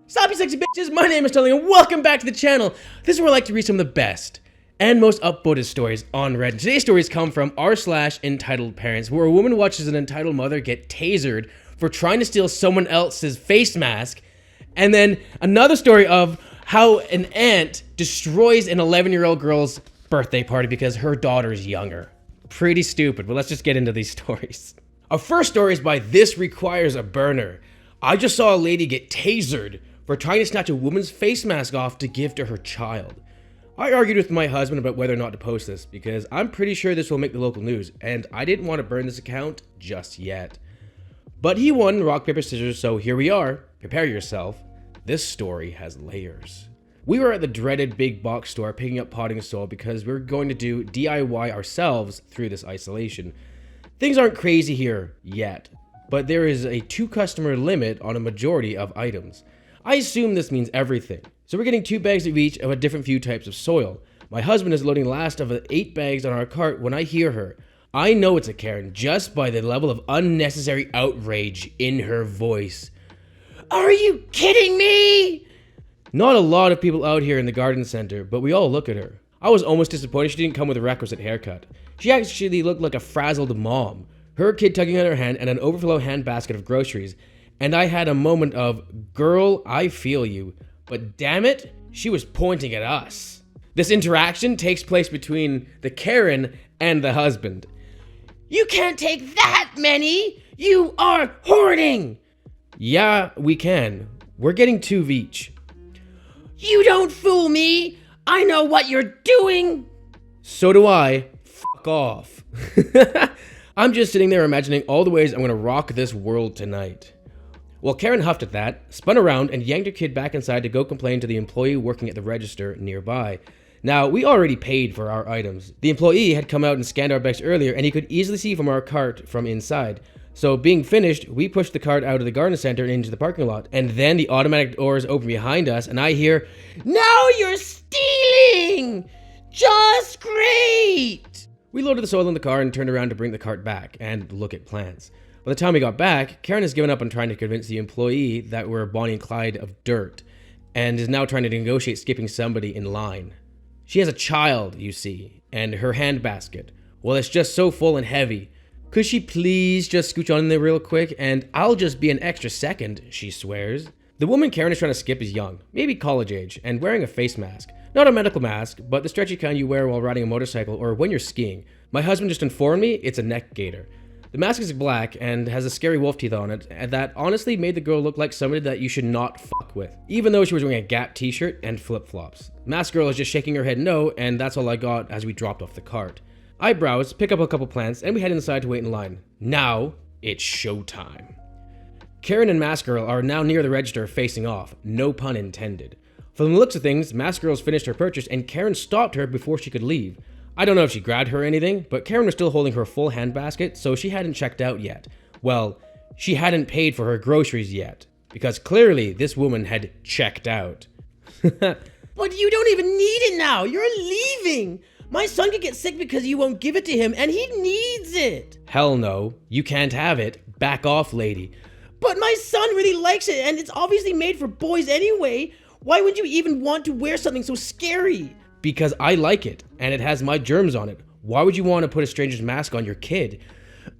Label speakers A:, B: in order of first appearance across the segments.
A: Stop you sexy bitches, my name is Sterling and welcome back to the channel. This is where I like to read some of the best and most upvoted stories on Reddit. Today's stories come from r/EntitledParents, where a woman watches an entitled mother get tasered for trying to steal someone else's face mask, and then another story of how an aunt destroys an 11-year-old girl's birthday party because her daughter is younger. Pretty stupid, but let's just get into these stories. Our first story is by This Requires a Burner. I just saw a lady get tasered for trying to snatch a woman's face mask off to give to her child. I argued with my husband about whether or not to post this because I'm pretty sure this will make the local news and I didn't want to burn this account just yet. But he won rock, paper, scissors, so here we are. Prepare yourself. This story has layers. We were at the dreaded big box store picking up potting soil because we're going to do DIY ourselves through this isolation. Things aren't crazy here yet, but there is a 2 customer limit on a majority of items. I assume this means everything. So we're getting 2 bags of each of a different few types of soil. My husband is loading the last of the 8 bags on our cart when I hear her. I know it's a Karen just by the level of unnecessary outrage in her voice. Are you kidding me? Not a lot of people out here in the garden center, but we all look at her. I was almost disappointed she didn't come with a requisite haircut. She actually looked like a frazzled mom. Her kid tugging on her hand and an overflow handbasket of groceries. And I had a moment of, girl, I feel you. But damn it, she was pointing at us. This interaction takes place between the Karen and the husband. You can't take that many! You are hoarding! Yeah, we can. We're getting 2 of each. You don't fool me! I know what you're doing! So do I. Fuck off. I'm just sitting there imagining all the ways I'm gonna rock this world tonight. Well, Karen huffed at that, spun around, and yanked her kid back inside to go complain to the employee working at the register nearby. Now, we already paid for our items. The employee had come out and scanned our bags earlier, and he could easily see from our cart from inside. So, being finished, we pushed the cart out of the garden center and into the parking lot. And then the automatic doors open behind us, and I hear, "Now you're stealing! Just great!" We loaded the soil in the car and turned around to bring the cart back and look at plants. By the time we got back, Karen has given up on trying to convince the employee that we're Bonnie and Clyde of dirt, and is now trying to negotiate skipping somebody in line. She has a child, you see, and her handbasket, well, it's just so full and heavy. Could she please just scooch on in there real quick, and I'll just be an extra second, she swears. The woman Karen is trying to skip is young, maybe college age, and wearing a face mask. Not a medical mask, but the stretchy kind you wear while riding a motorcycle or when you're skiing. My husband just informed me it's a neck gaiter. The mask is black and has a scary wolf teeth on it, and that honestly made the girl look like somebody that you should not fuck with, even though she was wearing a Gap t-shirt and flip-flops. Mask girl is just shaking her head no, and that's all I got as we dropped off the cart. I browse, pick up a couple plants, and we head inside to wait in line. Now, it's showtime. Karen and Mask Girl are now near the register facing off, no pun intended. From the looks of things, Mask Girl's finished her purchase and Karen stopped her before she could leave. I don't know if she grabbed her or anything, but Karen was still holding her full handbasket, so she hadn't checked out yet. Well, she hadn't paid for her groceries yet, because clearly this woman had checked out. But you don't even need it now, you're leaving! My son could get sick because you won't give it to him, and he needs it! Hell no, you can't have it. Back off, lady. But my son really likes it, and it's obviously made for boys anyway. Why would you even want to wear something so scary? Because I like it, and it has my germs on it. Why would you want to put a stranger's mask on your kid?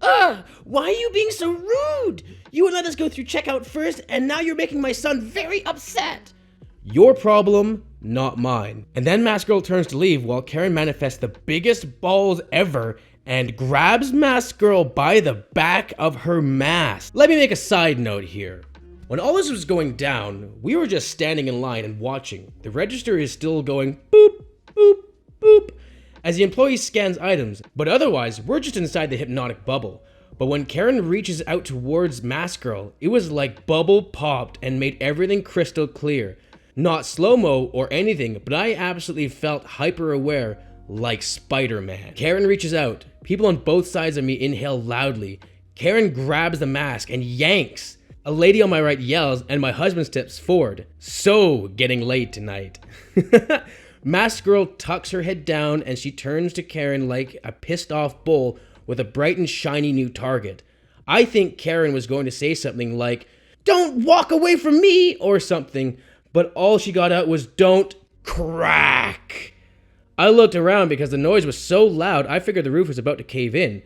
A: Why are you being so rude? You would let us go through checkout first, and now you're making my son very upset. Your problem, not mine. And then Mask Girl turns to leave while Karen manifests the biggest balls ever and grabs Mask Girl by the back of her mask. Let me make a side note here. When all this was going down, we were just standing in line and watching. The register is still going boop, boop, boop, as the employee scans items, but otherwise, we're just inside the hypnotic bubble. But when Karen reaches out towards Mask Girl, it was like bubble popped and made everything crystal clear. Not slow-mo or anything, but I absolutely felt hyper-aware like Spider-Man. Karen reaches out. People on both sides of me inhale loudly. Karen grabs the mask and yanks. A lady on my right yells, and my husband steps forward. So getting laid tonight. Mask Girl tucks her head down and she turns to Karen like a pissed off bull with a bright and shiny new target. I think Karen was going to say something like, "Don't walk away from me," or something, but all she got out was, "Don't crack." I looked around because the noise was so loud I figured the roof was about to cave in.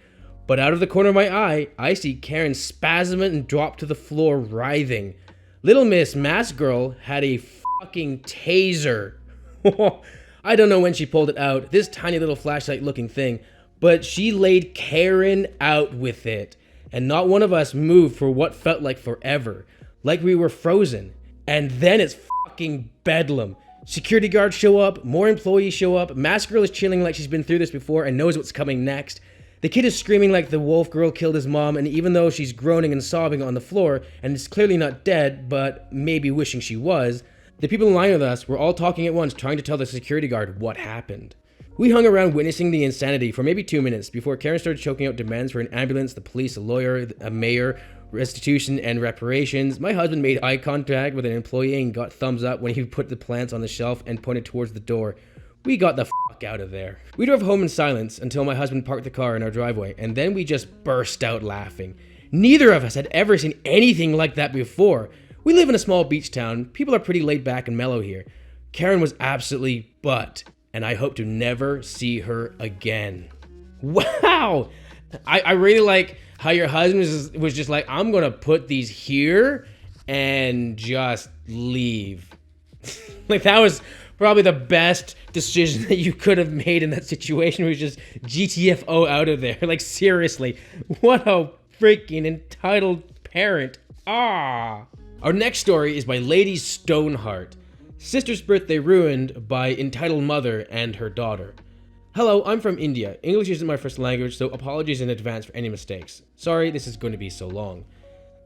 A: But out of the corner of my eye, I see Karen spasm and drop to the floor writhing. Little Miss Mask Girl had a fucking taser. I don't know when she pulled it out, this tiny little flashlight looking thing, but she laid Karen out with it. And not one of us moved for what felt like forever. Like we were frozen. And then it's fucking bedlam. Security guards show up, more employees show up, Mask Girl is chilling like she's been through this before and knows what's coming next. The kid is screaming like the wolf girl killed his mom, and even though she's groaning and sobbing on the floor, and is clearly not dead, but maybe wishing she was, the people in line with us were all talking at once, trying to tell the security guard what happened. We hung around witnessing the insanity for maybe 2 minutes before Karen started choking out demands for an ambulance, the police, a lawyer, a mayor, restitution, and reparations. My husband made eye contact with an employee and got thumbs up when he put the plants on the shelf and pointed towards the door. We got the fuck out of there. We drove home in silence until my husband parked the car in our driveway, and then we just burst out laughing. Neither of us had ever seen anything like that before. We live in a small beach town. People are pretty laid back and mellow here. Karen was absolutely butt, and I hope to never see her again. Wow! I really like how your husband was just like, I'm gonna put these here and just leave. Like, that was probably the best decision that you could have made in that situation. Was just GTFO out of there. Like, seriously, what a freaking entitled parent. Our next story is by Lady Stoneheart. Sister's birthday ruined by entitled mother and her daughter. Hello, I'm from India. English isn't my first language, so apologies in advance for any mistakes. Sorry this is going to be so long.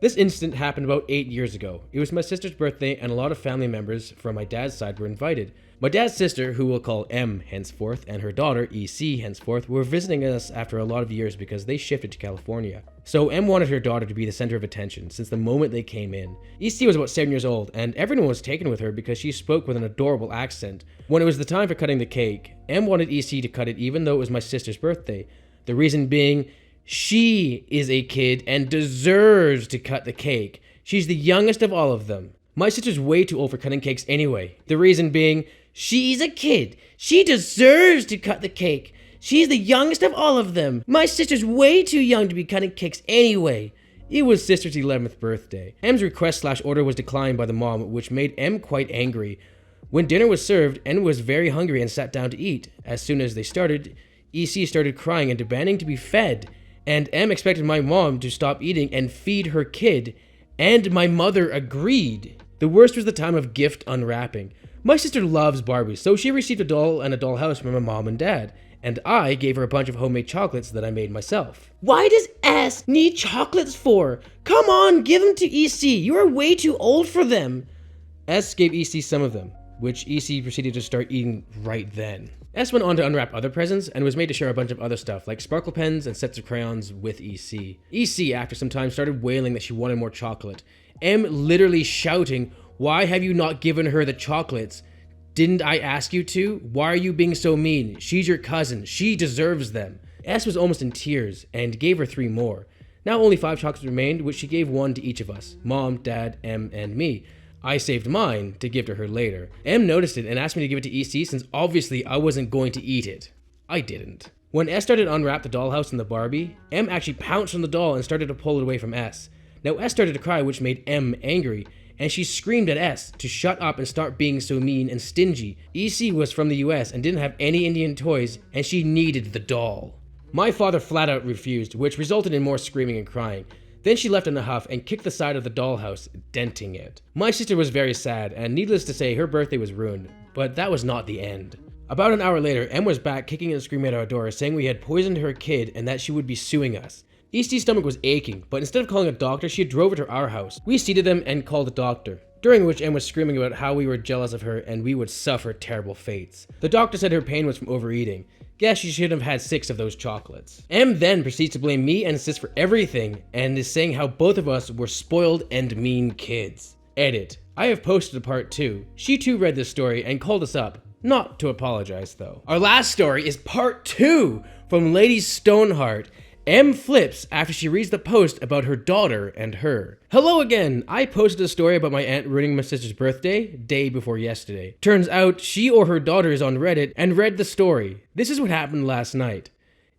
A: This incident happened about 8 years ago. It was my sister's birthday and a lot of family members from my dad's side were invited. My dad's sister, who we'll call M henceforth, and her daughter, EC henceforth, were visiting us after a lot of years because they shifted to California. So M wanted her daughter to be the center of attention since the moment they came in. EC was about 7 years old, and everyone was taken with her because she spoke with an adorable accent. When it was the time for cutting the cake, M wanted EC to cut it even though it was my sister's birthday. The reason being, she is a kid and deserves to cut the cake. She's the youngest of all of them. My sister's way too old for cutting cakes anyway. The reason being, she's a kid. She deserves to cut the cake. She's the youngest of all of them. My sister's way too young to be cutting cakes anyway. It was sister's 11th birthday. M's request/order was declined by the mom, which made M quite angry. When dinner was served, M was very hungry and sat down to eat. As soon as they started, EC started crying and demanding to be fed. And M expected my mom to stop eating and feed her kid. And my mother agreed. The worst was the time of gift unwrapping. My sister loves Barbies, so she received a doll and a dollhouse from her mom and dad. And I gave her a bunch of homemade chocolates that I made myself. Why does S need chocolates for? Come on, give them to EC. You are way too old for them. S gave EC some of them, which EC proceeded to start eating right then. S went on to unwrap other presents and was made to share a bunch of other stuff like sparkle pens and sets of crayons with EC. EC, after some time, started wailing that she wanted more chocolate. M literally shouting, "Why have you not given her the chocolates? Didn't I ask you to? Why are you being so mean? She's your cousin. She deserves them." S was almost in tears and gave her 3 more. Now only 5 chocolates remained, which she gave 1 to each of us. Mom, Dad, M, and me. I saved mine to give to her later. M noticed it and asked me to give it to EC since obviously I wasn't going to eat it. I didn't. When S started to unwrap the dollhouse and the Barbie, M actually pounced on the doll and started to pull it away from S. Now S started to cry, which made M angry, and she screamed at S to shut up and start being so mean and stingy. EC was from the US and didn't have any Indian toys, and she needed the doll. My father flat out refused, which resulted in more screaming and crying. Then she left in a huff and kicked the side of the dollhouse, denting it. My sister was very sad, and needless to say, her birthday was ruined. But that was not the end. About an hour later, M was back kicking and screaming at our door, saying we had poisoned her kid and that she would be suing us. EC's stomach was aching, but instead of calling a doctor, she drove it to our house. We seated them and called a doctor, during which M was screaming about how we were jealous of her and we would suffer terrible fates. The doctor said her pain was from overeating. Guess she should have had 6 of those chocolates. M then proceeds to blame me and Sis for everything and is saying how both of us were spoiled and mean kids. Edit. I have posted a part 2. She too read this story and called us up. Not to apologize though. Our last story is part 2 from Lady Stoneheart. M flips after she reads the post about her daughter and her. Hello again! I posted a story about my aunt ruining my sister's birthday, day before yesterday. Turns out she or her daughter is on Reddit and read the story. This is what happened last night.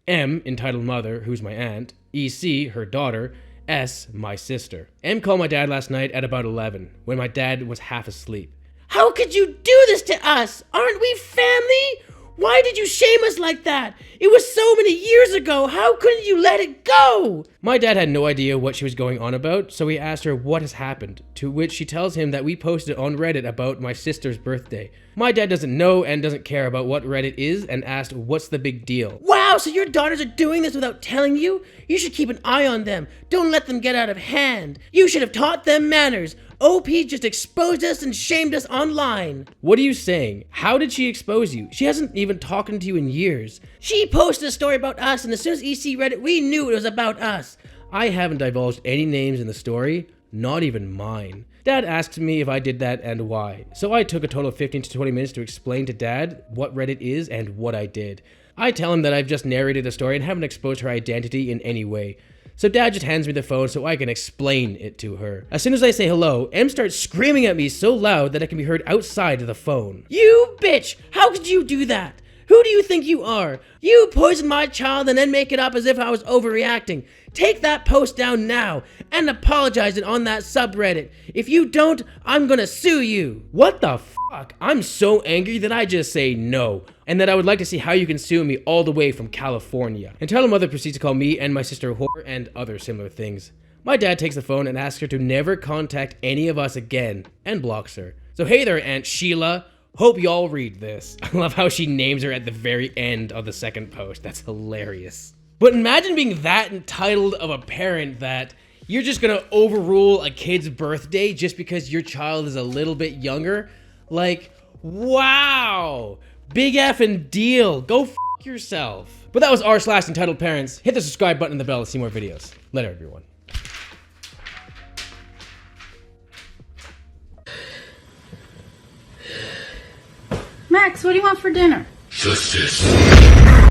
A: M, entitled mother, who's my aunt, EC, her daughter, S, my sister. M called my dad last night at about 11, when my dad was half asleep. How could you do this to us? Aren't we family? Why did you shame us like that? It was so many years ago. How couldn't you let it go? My dad had no idea what she was going on about, so he asked her what has happened, to which she tells him that we posted on Reddit about my sister's birthday. My dad doesn't know and doesn't care about what Reddit is and asked what's the big deal. Wow, so your daughters are doing this without telling you? You should keep an eye on them. Don't let them get out of hand. You should have taught them manners. OP just exposed us and shamed us online. What are you saying? How did she expose you? She hasn't even talked to you in years. She posted a story about us, and as soon as EC read it, we knew it was about us. I haven't divulged any names in the story, not even mine. Dad asks me if I did that and why, so I took a total of 15 to 20 minutes to explain to Dad what Reddit is and what I did. I tell him that I've just narrated the story and haven't exposed her identity in any way. So Dad just hands me the phone so I can explain it to her. As soon as I say hello, M starts screaming at me so loud that it can be heard outside of the phone. You bitch! How could you do that? Who do you think you are? You poisoned my child and then make it up as if I was overreacting. Take that post down now and apologize it on that subreddit. If you don't, I'm gonna sue you. What the fuck? I'm so angry that I just say no, and that I would like to see how you can sue me all the way from California. Entitled mother proceeds to call me and my sister a whore and other similar things. My dad takes the phone and asks her to never contact any of us again and blocks her. So hey there, Aunt Sheila. Hope y'all read this. I love how she names her at the very end of the second post. That's hilarious. But imagine being that entitled of a parent that you're just gonna overrule a kid's birthday just because your child is a little bit younger. Like, wow, big effing deal. Go f yourself. But that was r/EntitledParents. Hit the subscribe button and the bell to see more videos. Later, everyone.
B: Max, what do you want for dinner? Justice.